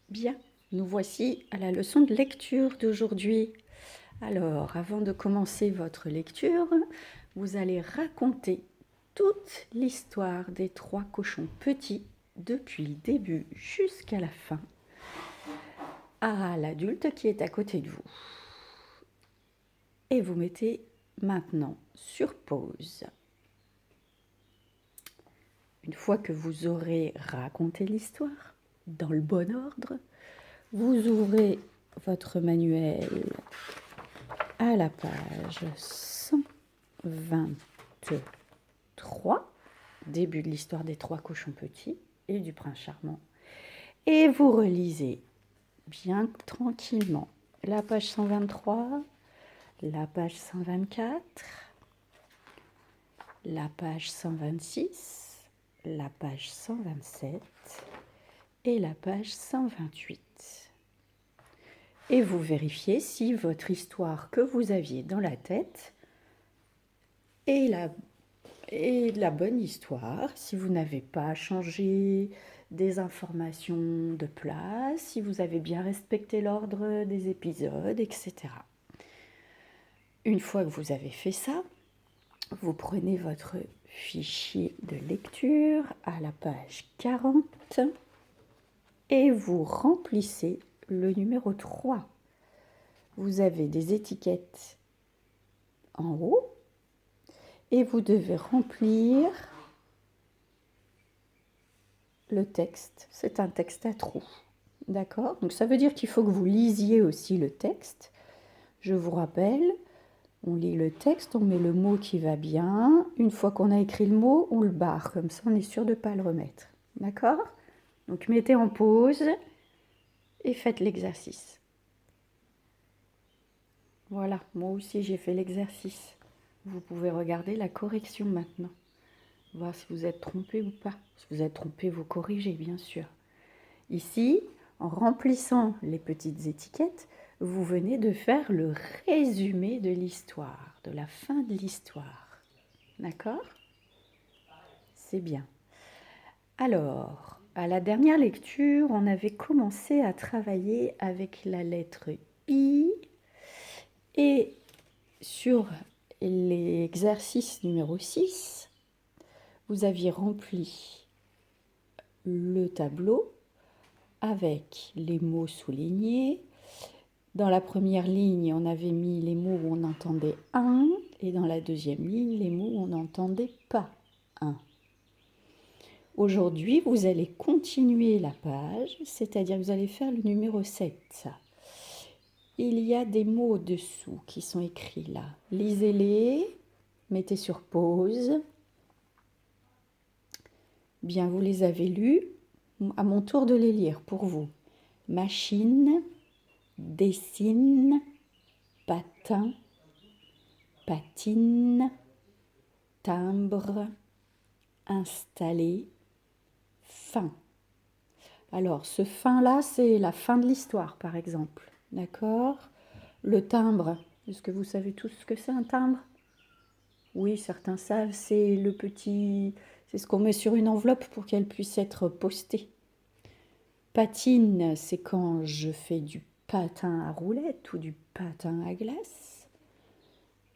Bien, nous voici à la leçon de lecture d'aujourd'hui. Alors, avant de commencer votre lecture, vous allez raconter toute l'histoire des 3 cochons petits depuis le début jusqu'à la fin à l'adulte qui est à côté de vous. Et vous mettez maintenant sur pause. Une fois que vous aurez raconté l'histoire dans le bon ordre, vous ouvrez votre manuel à la page 123, début de l'histoire des 3 cochons petits et du prince charmant. Et vous relisez bien tranquillement la page 123, la page 124, la page 126, la page 127 et la page 128. Et vous vérifiez si votre histoire que vous aviez dans la tête est la bonne histoire, si vous n'avez pas changé des informations de place, si vous avez bien respecté l'ordre des épisodes, etc. Une fois que vous avez fait ça, vous prenez votre fichier de lecture à la page 40 et vous remplissez le numéro 3. Vous avez des étiquettes en haut et vous devez remplir le texte. C'est un texte à trous. D'accord? Donc ça veut dire qu'il faut que vous lisiez aussi le texte. Je vous rappelle, on lit le texte, on met le mot qui va bien. Une fois qu'on a écrit le mot, on le barre. Comme ça, on est sûr de ne pas le remettre. D'accord? Donc mettez en pause et faites l'exercice. Voilà, moi aussi j'ai fait l'exercice. Vous pouvez regarder la correction maintenant. Voir si vous êtes trompé ou pas. Si vous êtes trompé, vous corrigez, bien sûr. Ici, en remplissant les petites étiquettes, vous venez de faire le résumé de l'histoire, de la fin de l'histoire. D'accord? C'est bien. Alors, à la dernière lecture, on avait commencé à travailler avec la lettre I et sur l'exercice numéro 6, vous aviez rempli le tableau avec les mots soulignés. Dans la première ligne, on avait mis les mots où on entendait un, et dans la deuxième ligne, les mots où on n'entendait pas un. Aujourd'hui, vous allez continuer la page, c'est-à-dire que vous allez faire le numéro 7. Il y a des mots dessous qui sont écrits là. Lisez-les, mettez sur pause. Bien, vous les avez lus. À mon tour de les lire pour vous. Machine, dessine, patin, patine, timbre, installer, fin. Alors, ce fin-là, c'est la fin de l'histoire, par exemple. D'accord? Le timbre, est-ce que vous savez tous ce que c'est un timbre? Oui, certains savent, c'est le petit... C'est ce qu'on met sur une enveloppe pour qu'elle puisse être postée. Patine, c'est quand je fais du patin à roulettes ou du patin à glace.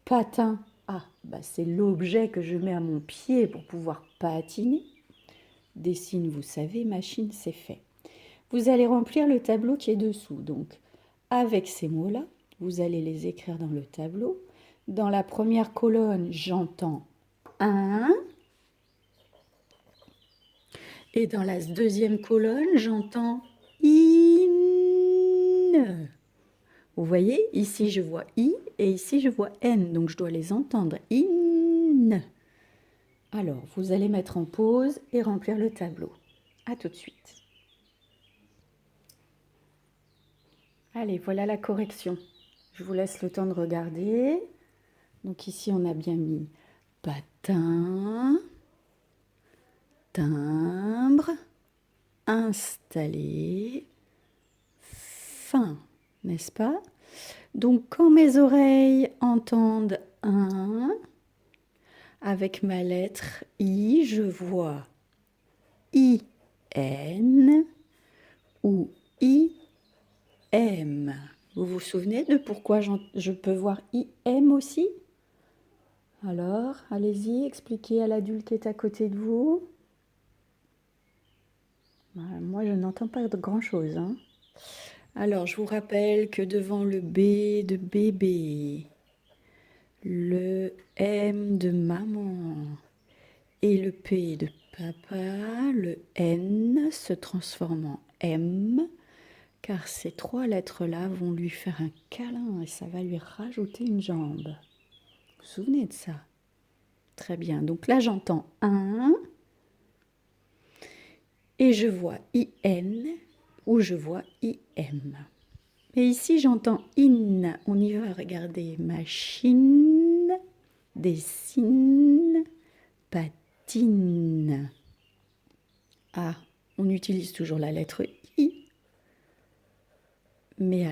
Patin, c'est l'objet que je mets à mon pied pour pouvoir patiner. Dessine, vous savez, machine, c'est fait. Vous allez remplir le tableau qui est dessous. Donc, avec ces mots-là, vous allez les écrire dans le tableau. Dans la première colonne, j'entends un. Et dans la deuxième colonne, j'entends in. Vous voyez, ici je vois i et ici je vois n, donc je dois les entendre. In. Alors, vous allez mettre en pause et remplir le tableau. À tout de suite. Allez, voilà la correction. Je vous laisse le temps de regarder. Donc ici, on a bien mis patin, timbre, installé, fin, n'est-ce pas? Donc quand mes oreilles entendent un, avec ma lettre I, je vois IN ou IN. IM. Vous vous souvenez de pourquoi je peux voir IM aussi? Alors, allez-y, expliquez à l'adulte qui est à côté de vous. Moi, je n'entends pas grand-chose, hein. Alors, je vous rappelle que devant le B de bébé, le M de maman et le P de papa, le N se transforme en M, car ces trois lettres-là vont lui faire un câlin et ça va lui rajouter une jambe. Vous vous souvenez de ça? Très bien. Donc là, j'entends un et je vois IN ou je vois IM. Et ici, j'entends in. On y va, regardez. Machine, dessine, patine. Ah, on utilise toujours la lettre I. Mais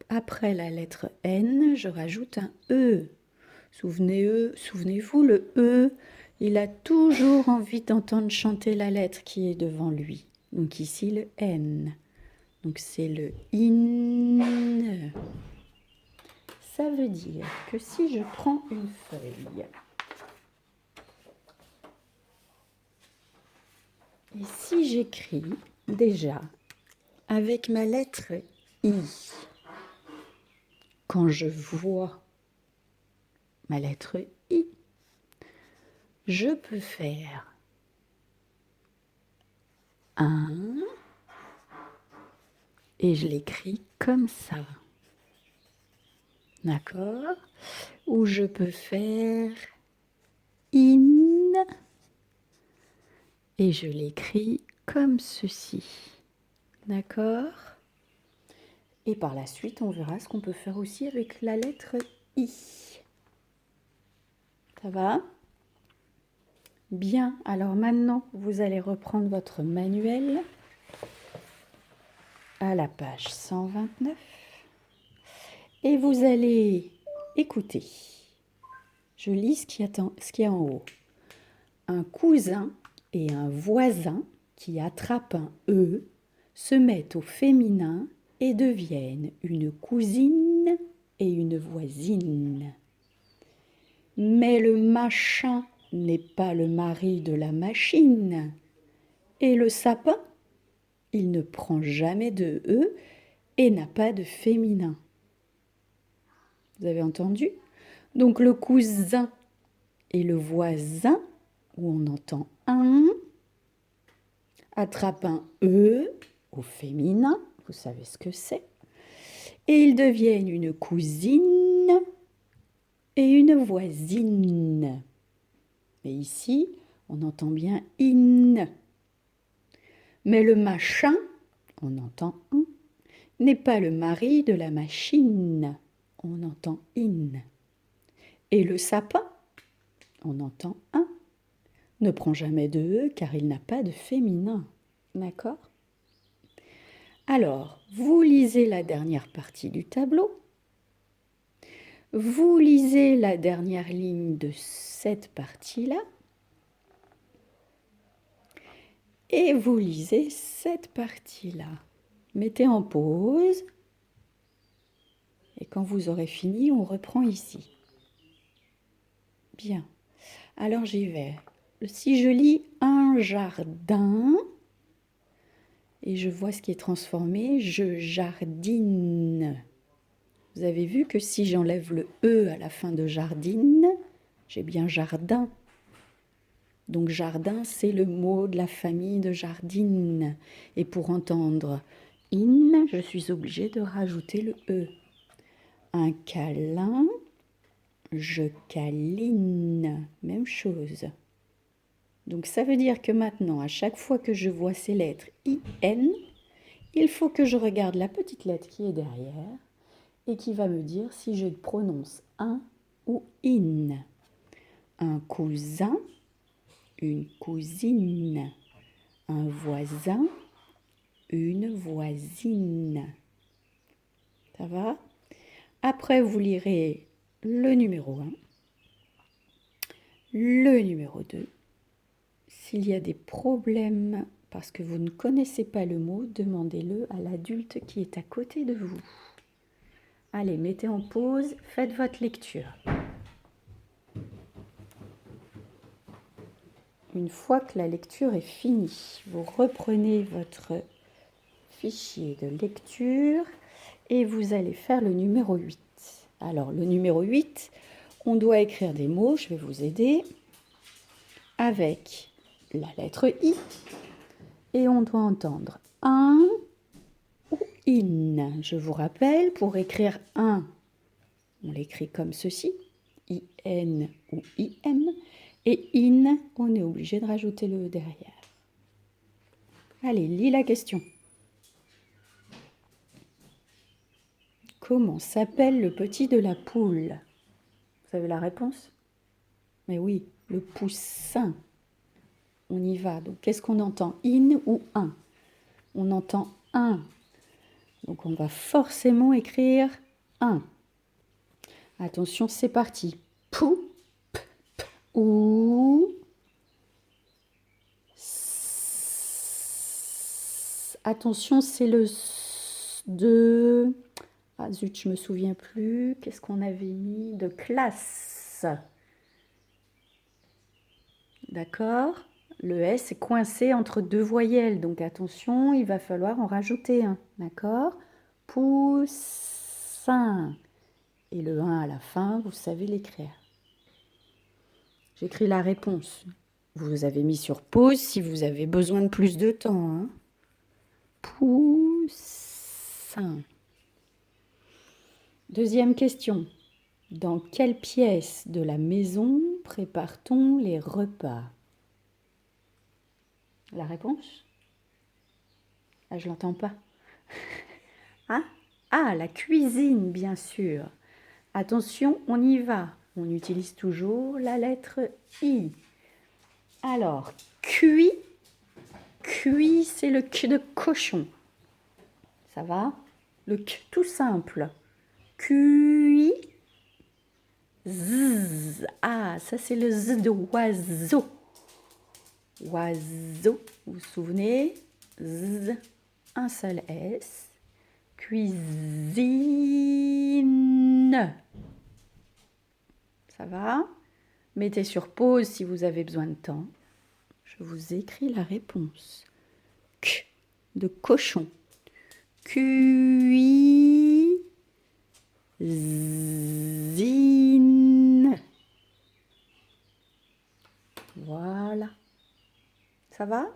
après la lettre N, je rajoute un E. Souvenez-vous, le E, il a toujours envie d'entendre chanter la lettre qui est devant lui. Donc ici, le N. Donc c'est le IN. Ça veut dire que si je prends une feuille et si j'écris déjà avec ma lettre I, quand je vois ma lettre I, je peux faire un et je l'écris comme ça. D'accord? Ou je peux faire in et je l'écris comme ceci. D'accord? Et par la suite, on verra ce qu'on peut faire aussi avec la lettre I. Ça va? Bien, alors maintenant, vous allez reprendre votre manuel à la page 129 et vous allez écouter. Je lis ce qu'il y a en haut. Un cousin et un voisin qui attrapent un E se mettent au féminin et deviennent une cousine et une voisine. Mais le machin n'est pas le mari de la machine. Et le sapin, il ne prend jamais de E et n'a pas de féminin. Vous avez entendu? Donc le cousin et le voisin, où on entend un, attrape un E au féminin, vous savez ce que c'est, et ils deviennent une cousine et une voisine. Mais ici, on entend bien in. Mais le machin, on entend un, n'est pas le mari de la machine, on entend in. Et le sapin, on entend un, ne prend jamais de E car il n'a pas de féminin. D'accord? Alors, vous lisez la dernière partie du tableau. Vous lisez la dernière ligne de cette partie-là. Et vous lisez cette partie-là. Mettez en pause. Et quand vous aurez fini, on reprend ici. Bien. Alors j'y vais. Si je lis un jardin, et je vois ce qui est transformé, je jardine. Vous avez vu que si j'enlève le E à la fin de jardine, j'ai bien jardin. Donc jardin, c'est le mot de la famille de jardine. Et pour entendre in, je suis obligée de rajouter le E. Un câlin, je câline. Même chose. Donc ça veut dire que maintenant, à chaque fois que je vois ces lettres IN, il faut que je regarde la petite lettre qui est derrière et qui va me dire si je prononce un ou in. Un cousin, une cousine, un voisin, une voisine. Ça va? Après, vous lirez le numéro 1, le numéro 2. S'il y a des problèmes Parce que vous ne connaissez pas le mot, demandez-le à l'adulte qui est à côté de vous. Allez, mettez en pause, faites votre lecture. Une fois que la lecture est finie, vous reprenez votre fichier de lecture et vous allez faire le numéro 8. Alors, le numéro 8, on doit écrire des mots, je vais vous aider, avec la lettre I et on doit entendre un ou in. Je vous rappelle, pour écrire un, on l'écrit comme ceci, I-N ou I-M, et in, on est obligé de rajouter le E derrière. Allez, lis la question. Comment s'appelle le petit de la poule? Vous avez la réponse? Mais oui, le poussin. On y va. Donc, qu'est-ce qu'on entend? In ou un? On entend un. Donc, on va forcément écrire un. Attention, c'est parti. Pou, p, p, ou. Attention, c'est le de... Ah zut, je me souviens plus. Qu'est-ce qu'on avait mis? De classe. D'accord? Le S est coincé entre deux voyelles. Donc attention, il va falloir en rajouter un. D'accord? Poussin. Et le 1 à la fin, vous savez l'écrire. J'écris la réponse. Vous avez mis sur pause si vous avez besoin de plus de temps. Hein. Poussin. Deuxième question. Dans quelle pièce de la maison prépare-t-on les repas? La réponse? Ah, je l'entends pas. Ah, la cuisine, bien sûr. Attention, on y va. On utilise toujours la lettre I. Alors, cuit. Cuit, c'est le Q de cochon. Ça va? Le Q tout simple. Cuit. Z. Ah, ça c'est le Z de oiseau. Oiseau, vous vous souvenez? Z, un seul S. Cuisine. Ça va? Mettez sur pause si vous avez besoin de temps. Je vous écris la réponse. Q de cochon. Cuisine. Voilà. Ça va?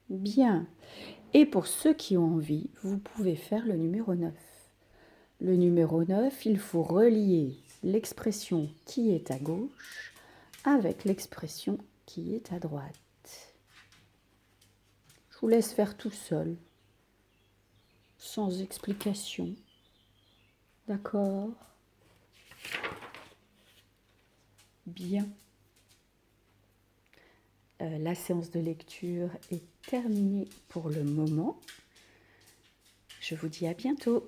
Bien. Et pour ceux qui ont envie, vous pouvez faire le numéro 9. Le numéro 9, il faut relier l'expression qui est à gauche avec l'expression qui est à droite. Je vous laisse faire tout seul, sans explication. D'accord? Bien. La séance de lecture est terminée pour le moment. Je vous dis à bientôt.